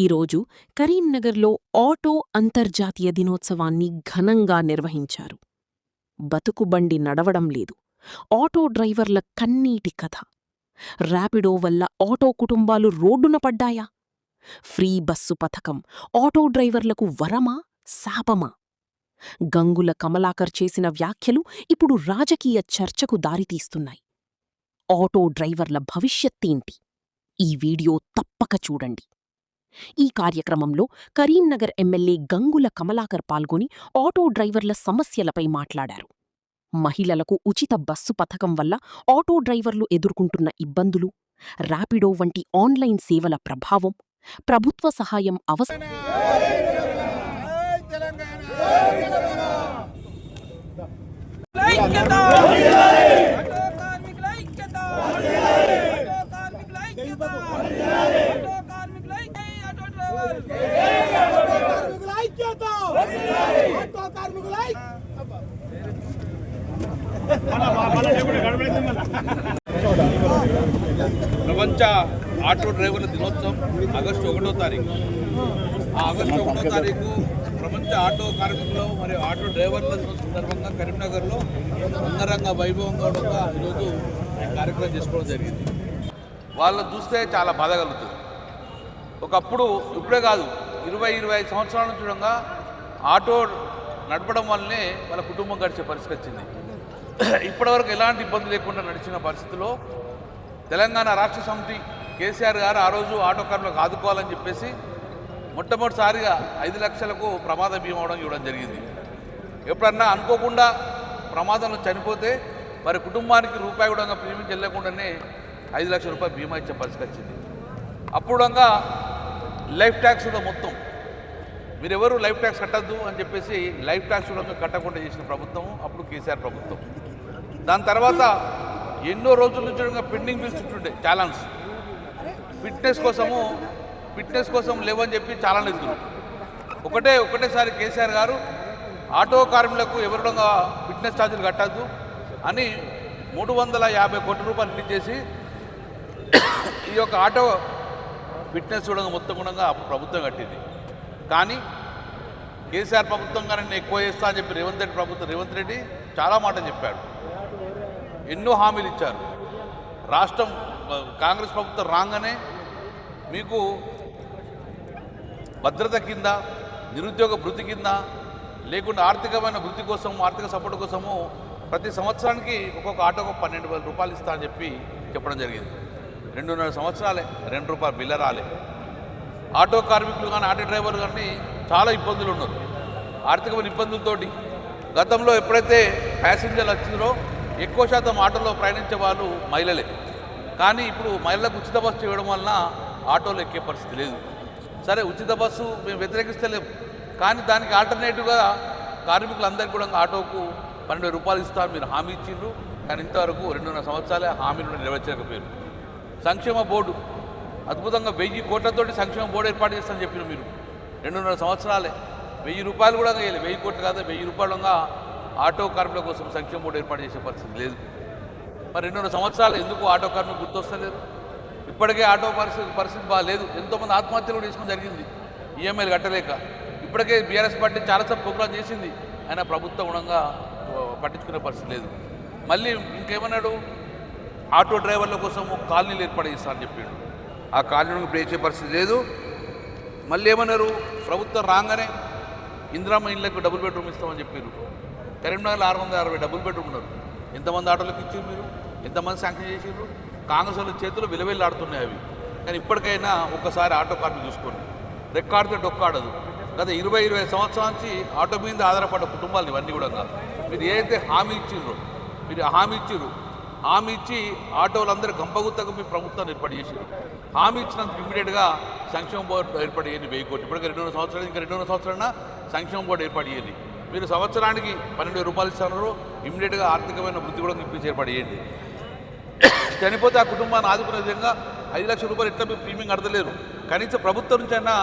ఈరోజు కరీంనగర్లో ఆటో అంతర్జాతీయ దినోత్సవాన్ని ఘనంగా నిర్వహించారు. బతుకుబండి నడవడం లేదు. ఆటో డ్రైవర్ల కన్నీటి కథ. ర్యాపిడో వల్ల ఆటో కుటుంబాలు రోడ్డున పడ్డాయా? ఫ్రీ బస్సు పథకం ఆటో డ్రైవర్లకు వరమా, శాపమా? గంగుల కమలాకర్ చేసిన వ్యాఖ్యలు ఇప్పుడు రాజకీయ చర్చకు దారితీస్తున్నాయి. ఆటో డ్రైవర్ల భవిష్యత్తేంటి? ఈ వీడియో తప్పక చూడండి. ఈ కార్యక్రమంలో కరీంనగర్ ఎమ్మెల్యే గంగుల కమలాకర్ పాల్గొని ఆటో డ్రైవర్ల సమస్యలపై మాట్లాడారు. మహిళలకు ఉచిత బస్సు పథకం వల్ల ఆటో డ్రైవర్లు ఎదుర్కొంటున్న ఇబ్బందులు, ర్యాపిడో వంటి ఆన్లైన్ సేవల ప్రభావం, ప్రభుత్వ సహాయం అవసరం. ప్రపంచ ఆటో డ్రైవర్ల దినోత్సవం ఆగస్టు 1వ తారీఖు. ఆ ఆగస్టు 1వ తారీఖు ప్రపంచ ఆటో కార్మికులు మరియు ఆటో డ్రైవర్ల దినోత్సవం సందర్భంగా కరీంనగర్లో అంగరంగ వైభవంగా ఈరోజు కార్యక్రమం చేసుకోవడం జరిగింది. వాళ్ళని చూస్తే చాలా బాధ కలుగుతుంది. ఒకప్పుడు, ఇప్పుడే కాదు, 20-25 సంవత్సరాల నుంచి చూడంగా ఆటో నడపడం వల్లనే వాళ్ళ కుటుంబం గడిచే పరిస్థితి వచ్చింది. ఇప్పటివరకు ఎలాంటి ఇబ్బంది లేకుండా నడిచిన పరిస్థితిలో తెలంగాణ రాష్ట్ర సమితి కేసీఆర్ గారు ఆ రోజు ఆటో కార్మికులకు ఆదుకోవాలని చెప్పేసి మొట్టమొదటిసారిగా 5 లక్షలకు ప్రమాద బీమా అవడం ఇవ్వడం జరిగింది. ఎప్పుడన్నా అనుకోకుండా ప్రమాదంలో చనిపోతే మరి కుటుంబానికి రూపాయి కూడా ప్రీమియం చెల్లకుండానే 5 లక్షల రూపాయలు బీమా ఇచ్చే పరిస్థితి వచ్చింది. అప్పుడు లైఫ్ ట్యాక్స్ కూడా మొత్తం మీరెవరు లైఫ్ ట్యాక్స్ కట్టద్దు అని చెప్పేసి లైఫ్ ట్యాక్స్ కూడా కట్టకుండా చేసిన ప్రభుత్వం అప్పుడు కేసీఆర్ ప్రభుత్వం. దాని తర్వాత ఎన్నో రోజుల నుంచి పెండింగ్ బిల్స్ ఉంటుండే చాలాన్స్. ఫిట్నెస్ కోసం లేవని చెప్పి చాలా నిధులు ఒకటేసారి కేసీఆర్ గారు ఆటో కార్మికులకు ఎవరిగా ఫిట్నెస్ ఛార్జీలు కట్టద్దు అని 350 కోట్ల రూపాయలు రిలీజ్ చేసి ఈ యొక్క ఆటో ఫిట్నెస్ చూడగా మొత్తం కూడా ప్రభుత్వం కట్టింది. కానీ కేసీఆర్ ప్రభుత్వం కానీ నేను ఎక్కువ చేస్తా అని చెప్పి రేవంత్ రెడ్డి చాలా మాటలు చెప్పాడు. ఎన్నో హామీలు ఇచ్చారు. రాష్ట్రం కాంగ్రెస్ ప్రభుత్వం రాగానే మీకు భద్రత కింద, నిరుద్యోగ భృతి కింద, లేకుండా ఆర్థికమైన వృద్ధి కోసం, ఆర్థిక సపోర్ట్ కోసము ప్రతి సంవత్సరానికి ఒక్కొక్క ఆటోకు 12,000 రూపాయలు ఇస్తా అని చెప్పడం జరిగింది. 2.5 సంవత్సరాలే ₹2 బిల్ల రాలే. ఆటో కార్మికులు కానీ ఆటో డ్రైవర్లు కానీ చాలా ఇబ్బందులు ఉన్నారు. ఆర్థికమైన ఇబ్బందులతోటి గతంలో ఎప్పుడైతే ప్యాసింజర్లు వచ్చిందో ఎక్కువ శాతం ఆటోలో ప్రయాణించే వాళ్ళు మహిళలే. కానీ ఇప్పుడు మహిళలకు ఉచిత బస్సు ఇవ్వడం వలన ఆటోలో ఎక్కే పరిస్థితి లేదు. సరే, ఉచిత బస్సు మేము వ్యతిరేకిస్తలేము, కానీ దానికి ఆల్టర్నేటివ్గా కార్మికులందరికీ కూడా ఆటోకు 12,000 రూపాయలు ఇస్తారు మీరు హామీ ఇచ్చిండ్రు. కానీ ఇంతవరకు 2.5 సంవత్సరాలే హామీలు నెరవేర్చలేకపోయారు. సంక్షేమ బోర్డు అద్భుతంగా 1000 కోట్లతోటి సంక్షేమ బోర్డు ఏర్పాటు చేస్తామని చెప్పిన మీరు 2.5 సంవత్సరాలే 1000 రూపాయలు కూడా వేయలేదు. 1000 కోట్లు కాదు, 1000 రూపాయలుగా ఆటో కార్మికుల కోసం సంక్షేమ బోర్డు ఏర్పాటు చేసే పరిస్థితి లేదు. మరి 2.5 సంవత్సరాలు ఎందుకు ఆటో కార్మికులు గుర్తొస్తలేరు? ఇప్పటికే ఆటో పరిస్థితి బాగాలేదు. ఎంతోమంది ఆత్మహత్యలు కూడా చేసుకుని జరిగింది ఈఎంఐలు కట్టలేక. ఇప్పటికే బీఆర్ఎస్ పార్టీ చాలాసార్లు ప్రోగ్రాం చేసింది, అయినా ప్రభుత్వం గుణంగా పట్టించుకునే పరిస్థితి లేదు. మళ్ళీ ఇంకేమన్నాడు, ఆటో డ్రైవర్ల కోసం కాలనీలు ఏర్పాటు చేస్తారని చెప్పాడు. ఆ కాలనీలకు ఇప్పుడు వేసే పరిస్థితి లేదు. మళ్ళీ ఏమన్నారు, ప్రభుత్వం రాగానే ఇందిరమ్మ ఇళ్ళకు డబుల్ బెడ్రూమ్ ఇస్తామని చెప్పారు. కరీంనగర్లో 660 డబుల్ బెడ్రూమ్ ఉన్నారు. ఎంతమంది ఆటోలకు ఇచ్చారు మీరు? ఎంతమంది శాంక్షన్ చేసారు? కాంగ్రెస్ వాళ్ళ చేతులు విలువెళ్ళాడుతున్నాయి అవి. కానీ ఇప్పటికైనా ఒక్కసారి ఆటో కార్మికులు చూసుకోండి. రెక్కాడితే డొక్కాడదు. గత 20-25 సంవత్సరాల నుంచి ఆటో మీద ఆధారపడ్డ కుటుంబాలు ఇవన్నీ కూడా. మీరు ఏదైతే హామీ ఇచ్చిండ్రో, మీరు హామీ ఇచ్చి ఆటోలందరూ గంపగుత్తకు మీ ప్రభుత్వాన్ని ఏర్పాటు చేశారు. హామీ ఇచ్చినందుకు ఇమ్మీడియట్గా సంక్షేమ బోర్డు ఏర్పాటు చేయండి 1000 కోట్లు. ఇప్పటికే 2.5 సంవత్సరాలు, ఇంకా 2.5 సంవత్సరాలైనా సంక్షేమ బోర్డు ఏర్పాటు చేయండి. మీరు సంవత్సరానికి 12,000 రూపాయలు ఇస్తున్నారు. ఇమ్మీడియట్గా ఆర్థికమైన వృద్ధి కూడా ఇప్పించి ఏర్పాటు చేయండి. చనిపోతే ఆ కుటుంబాన్ని ఆదుకునే విధంగా 5 లక్షల రూపాయలు ఎట్లా మీరు ప్రీమియం కడతలేరు? కనీసం ప్రభుత్వం నుంచి అయినా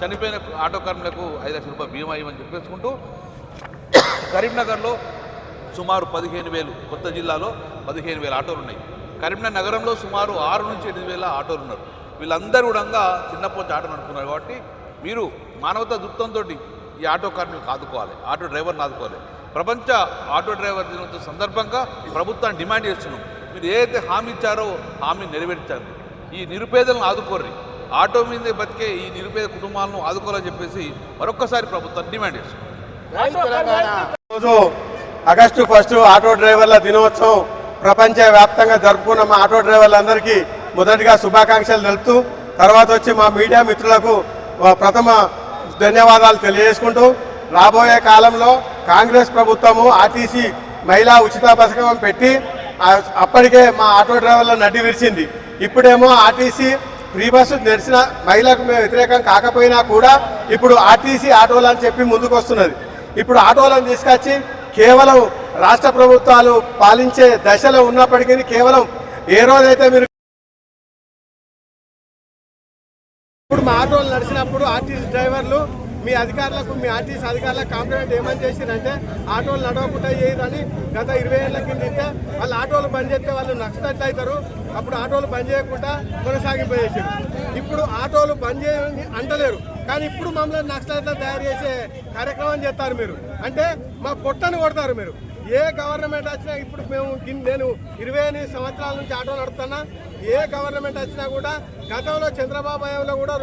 చనిపోయిన ఆటో కార్మికులకు 5 లక్షల రూపాయలు బీమా ఇవ్వమని చెప్పేసుకుంటూ కరీంనగర్లో సుమారు 15,000, కొత్త జిల్లాలో 15,000 ఆటోలు ఉన్నాయి. కరీంనగర్ నగరంలో సుమారు 6 నుంచి 8,000 ఆటోలు ఉన్నారు. వీళ్ళందరూ కూడా చిన్నప్పటి ఆటో నడుపుతున్నారు. కాబట్టి మీరు మానవతా దృక్పథంతో ఈ ఆటో కార్మికులకు ఆదుకోవాలి, ఆటో డ్రైవర్ని ఆదుకోవాలి. ప్రపంచ ఆటో డ్రైవర్ దినోత్సవం సందర్భంగా ప్రభుత్వాన్ని డిమాండ్ చేస్తున్నాం, మీరు ఏదైతే హామీ ఇచ్చారో హామీ నెరవేర్చారు. ఈ నిరుపేదలను ఆదుకోర్రి, ఆటో మీద బతికే ఈ నిరుపేద కుటుంబాలను ఆదుకోవాలని చెప్పేసి మరొక్కసారి ప్రభుత్వాన్ని డిమాండ్ చేస్తున్నాం. రోజు ఆగస్టు 1 ఆటో డ్రైవర్ల దినోత్సవం ప్రపంచవ్యాప్తంగా జరుపుకున్న మా ఆటో డ్రైవర్లందరికీ మొదటిగా శుభాకాంక్షలు తెలుపుతూ తర్వాత వచ్చి మా మీడియా మిత్రులకు ప్రథమ ధన్యవాదాలు తెలియజేసుకుంటూ రాబోయే కాలంలో కాంగ్రెస్ ప్రభుత్వము ఆర్టీసీ మహిళా ఉచిత పథకం పెట్టి అప్పటికే మా ఆటో డ్రైవర్లను నడ్డి విరిచింది. ఇప్పుడేమో ఆర్టీసీ ఫ్రీ బస్సు నడిచిన మహిళలకు మేము వ్యతిరేకం కాకపోయినా కూడా ఇప్పుడు ఆర్టీసీ ఆటోలు అని చెప్పి ముందుకు వస్తున్నది. ఇప్పుడు ఆటోలను తీసుకొచ్చి కేవలం రాష్ట్ర ప్రభుత్వాలు పాలించే దశలో ఉన్నప్పటికీ కేవలం ఏ రోజైతే మీరు ఇప్పుడు మా ఆటోలు నడిచినప్పుడు ఆర్టీసీ డ్రైవర్లు మీ అధికారులకు మీ ఆర్టీసీ అధికారులకు కాంప్లైంట్ ఏమని చేసిరంటే ఆటోలు నడవకుండా చేయదని గత 20 ఏళ్ల కింద వాళ్ళు ఆటోలు బంద్ చేస్తే వాళ్ళు నష్టట్లు అవుతారు, అప్పుడు ఆటోలు బంద్ చేయకుండా కొనసాగిపోయేసారు. ఇప్పుడు ఆటోలు బంద్ చేయని అంటలేరు, కానీ ఇప్పుడు మమ్మల్ని నష్టట్లు తయారు చేసే కార్యక్రమం చేస్తారు మీరు. అంటే మా పొట్టను కొడతారు మీరు. ఏ గవర్నమెంట్ వచ్చినా ఇప్పుడు నేను 28 సంవత్సరాల నుంచి ఆటో నడుపుతున్నా. ఏ గవర్నమెంట్ వచ్చినా కూడా గతంలో చంద్రబాబు హయాంలో కూడా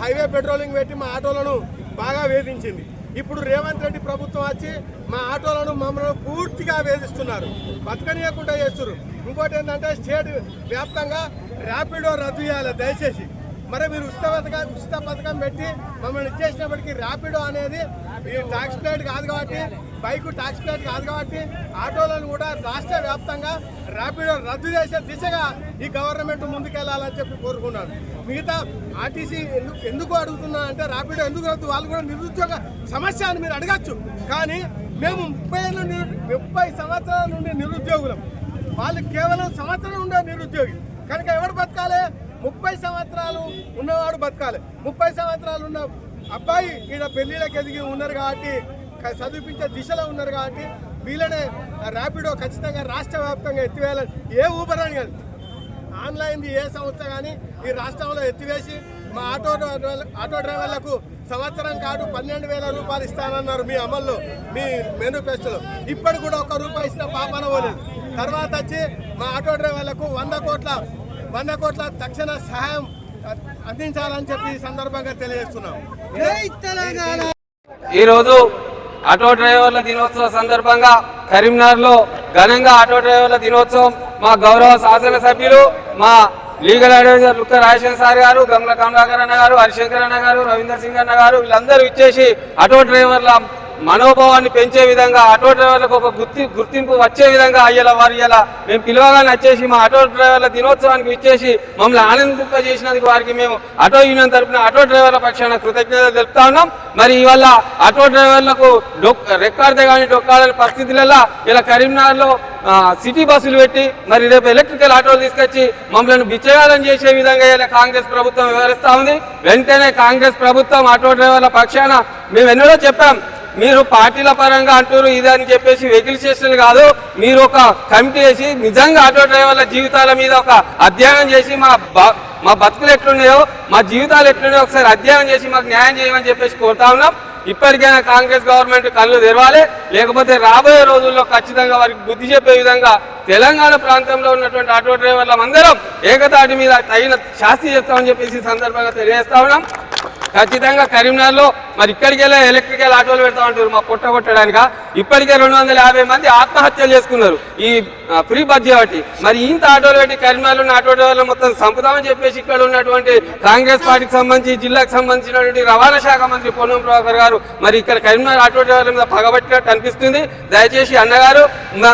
హైవే పెట్రోలింగ్ పెట్టి మా ఆటోలను బాగా వేధించింది. ఇప్పుడు రేవంత్ రెడ్డి ప్రభుత్వం వచ్చి మా ఆటోలను మమ్మల్ని పూర్తిగా వేధిస్తున్నారు, బతకనీయకుండా చేస్తున్నారు. ఇంకోటి ఏంటంటే స్టేట్ వ్యాప్తంగా ర్యాపిడో రద్దు చేయాలి దయచేసి. మరి మీరు ఉచిత పథకం పెట్టి మమ్మల్ని ఇచ్చేసినప్పటికీ ర్యాపిడో అనేది ట్యాక్స్ ప్లేట్ కాదు కాబట్టి, బైక్ ట్యాక్స్ ప్లేట్ కాదు కాబట్టి ఆటోలను కూడా రాష్ట్ర వ్యాప్తంగా ర్యాపిడో రద్దు చేసే దిశగా ఈ గవర్నమెంట్ ముందుకెళ్లాలని చెప్పి కోరుకున్నాను. మిగతా ఆర్టీసీ ఎందుకు అడుగుతున్నా అంటే ర్యాపిడో ఎందుకు రద్దు, వాళ్ళు కూడా నిరుద్యోగ సమస్య అని మీరు అడగచ్చు. కానీ మేము 30 సంవత్సరాల నుండి నిరుద్యోగులం, వాళ్ళు కేవలం సంవత్సరం ఉండే నిరుద్యోగి. కనుక ఎవరు బతకాలి? 30 సంవత్సరాలు ఉన్నవాడు బతకాలి. 30 సంవత్సరాలు ఉన్న అబ్బాయి ఈయన పెళ్లిళ్ళకి ఎదిగి ఉన్నారు కాబట్టి, చదివించే దిశలో ఉన్నారు కాబట్టి వీళ్ళనే ర్యాపిడో ఖచ్చితంగా రాష్ట్ర వ్యాప్తంగా ఎత్తివేయాలని, ఏ ఊబర్ అని కానీ ఆన్లైన్ది ఏ సంస్థ కానీ ఈ రాష్ట్రంలో ఎత్తివేసి మా ఆటో డ్రైవర్లకు సంవత్సరం కాదు 12,000 రూపాయలు ఇస్తానన్నారు మీ అమల్లో, మీ మేనిఫెస్టోలో. ఇప్పుడు కూడా 1 రూపాయి ఇచ్చిన పాపన పోలేదు. తర్వాత వచ్చి మా ఆటో డ్రైవర్లకు 100 కోట్ల తక్షణ సహాయం అందించాలని చెప్పి ఈ సందర్భంగా తెలియజేస్తున్నాం. ఈరోజు ఆటో డ్రైవర్ల దినోత్సవ సందర్భంగా కరీంనగర్లో ఘనంగా ఆటో డ్రైవర్ల దినోత్సవం మా గౌరవ శాసనసభ్యులు, మా లీగల్ అడ్వైజర్ లుక్క రాజశేఖర్ సార్ గారు, గంగుల కమలాకర్ అన్న గారు, హరిశంకర్ అన్న గారు, రవీందర్ సింగ్ అన్న గారు వీళ్ళందరూ ఇచ్చేసి ఆటో డ్రైవర్ల మనోభావాన్ని పెంచే విధంగా, ఆటో డ్రైవర్లకు ఒక గుర్తింపు వచ్చే విధంగా వారు మేము పిలవగానే వచ్చేసి మా ఆటో డ్రైవర్ల దినోత్సవానికి ఇచ్చేసి మమ్మల్ని ఆనందింపజేసినందుకు వారికి మేము ఆటో యూనియన్ తరఫున ఆటో డ్రైవర్ల పక్షాన కృతజ్ఞతలు తెలుపుతా ఉన్నాం. మరి ఇవాళ ఆటో డ్రైవర్లకు రెక్కాడితే కానీ డొక్కాలని పరిస్థితులలో ఇలా కరీంనగర్లో సిటీ బస్సులు పెట్టి మరి రేపు ఎలక్ట్రికల్ ఆటోలు తీసుకొచ్చి మమ్మల్ని బిచ్చగాలని చేసే విధంగా ఇలా కాంగ్రెస్ ప్రభుత్వం వ్యవహరిస్తూ ఉంది. వెంటనే కాంగ్రెస్ ప్రభుత్వం ఆటో డ్రైవర్ల పక్షాన మేము ఎన్నడూ చెప్పాం, మీరు పార్టీల పరంగా అంటారు ఇదని చెప్పేసి వెహికల్ స్టేషన్లు కాదు, మీరు ఒక కమిటీ వేసి నిజంగా ఆటో డ్రైవర్ల జీవితాల మీద ఒక అధ్యయనం చేసి మా బతుకులు ఎట్లున్నాయో, మా జీవితాలు ఎట్లున్నాయో ఒకసారి అధ్యయనం చేసి మాకు న్యాయం చేయమని చెప్పేసి కోరుతా ఉన్నాం. ఇప్పటికైనా కాంగ్రెస్ గవర్నమెంట్ కళ్ళు తెరవాలి, లేకపోతే రాబోయే రోజుల్లో ఖచ్చితంగా వారికి బుద్ధి చెప్పే విధంగా తెలంగాణ ప్రాంతంలో ఉన్నటువంటి ఆటో డ్రైవర్లం అందరం ఏకతాటి మీద తగిన శాస్తి చేస్తామని చెప్పేసి సందర్భంగా తెలియజేస్తా ఉన్నాం. ఖచ్చితంగా కరీంనగర్లో మరి ఇక్కడికి వెళ్ళే ఎలక్ట్రికల్ ఆటోలు పెడతామంటారు మా పొట్ట కొట్టడానిక. ఇప్పటికే 250 మంది ఆత్మహత్యలు చేసుకున్నారు ఈ ఫ్రీ బస్ కాబట్టి. మరి ఇంత ఆటోలు పెట్టి కరీంనగర్లో ఉన్న ఆటో డ్రైవర్లు మొత్తం సంపుదామని చెప్పేసి ఇక్కడ ఉన్నటువంటి కాంగ్రెస్ పార్టీకి సంబంధించి జిల్లాకు సంబంధించినటువంటి రవాణా శాఖ మంత్రి పొన్నం ప్రభాకర్ గారు మరి ఇక్కడ కరీంనగర్ ఆటో డ్రైవర్ల మీద పగబట్టినట్టు అనిపిస్తుంది. దయచేసి అన్నగారు,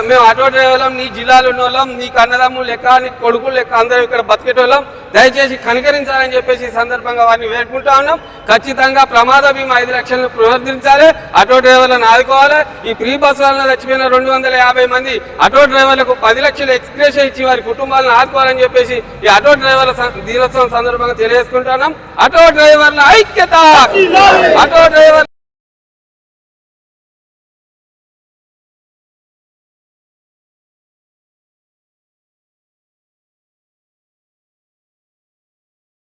మేము ఆటో డ్రైవర్లం, నీ జిల్లాలో ఉన్న వాళ్ళం, నీకు అన్నదమ్ములు లెక్క, నీకు కొడుకులు లెక్క, అందరూ ఇక్కడ బతికేటోళ్ళం, దయచేసి కనికరించాలని చెప్పేసి ఈ సందర్భంగా వారిని వేడుకుంటా ఉన్నాం. ఖచ్చితంగా ప్రమాద బీమా 5 లక్షలను పునరుద్ధరించాలి, ఆటో డ్రైవర్లను ఆదుకోవాలి. ఈ ఫ్రీ బస్సు వలన చచ్చిపోయిన 250 మంది ఆటో డ్రైవర్లకు 10 లక్షలు ఎక్స్గ్రేషియా ఇచ్చి వారి కుటుంబాలను ఆదుకోవాలని చెప్పేసి ఈ ఆటో డ్రైవర్ల దినోత్సవం సందర్భంగా తెలియజేసుకుంటున్నాం. ఆటో డ్రైవర్ల ఐక్యత, ఆటో డ్రైవర్ల